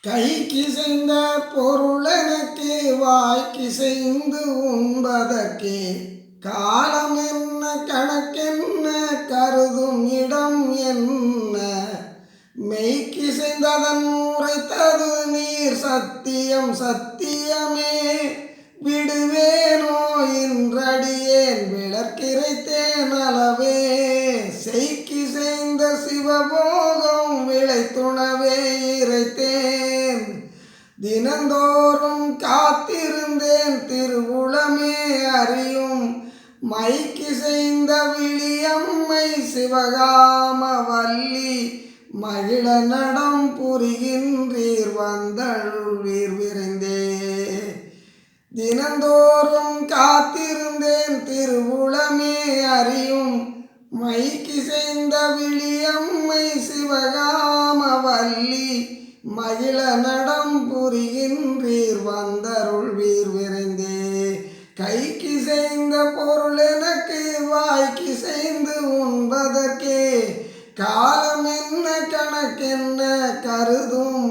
கைக்கிசைந்த பொருளெனக்கு வாய்க்கிசைந்து உண்பதற்கே காலம் என்ன கணக்கென்ன கருதும் இடம் என்ன மெய்க்கிசைந்ததன் உரைத்தது நீர் சத்தியம் சத்தியமே விடுவேனோ இன்றடியேன் விளக்கிரைத்தேன் அளவே செய்கிசைந்த சிவபோகம் விளைத்துணவே இறைத்தேன் தினந்தோறும் காத்திருந்தேன் திருவுளமே அறியும் மைக்கிசைந்த விழியம்மை சிவகாம வல்லி மகிழ நடம் புரிகின்றீர் வந்தழுவீர் விரைந்தே தினந்தோறும் காத்திருந்தேன் திருவுளமே அறியும் மைக்கிசைந்த விழியம்மை சிவகாம வல்லி மகிழ நடம் புரிகின்றீர் வந்தருள்வீர் விரைந்தே கைக்கிசைந்த பொருள் எனக்கு வாய்க்கிசைந்து உண்பதற்கே காலம் என்ன கணக்கென்ன கருதும்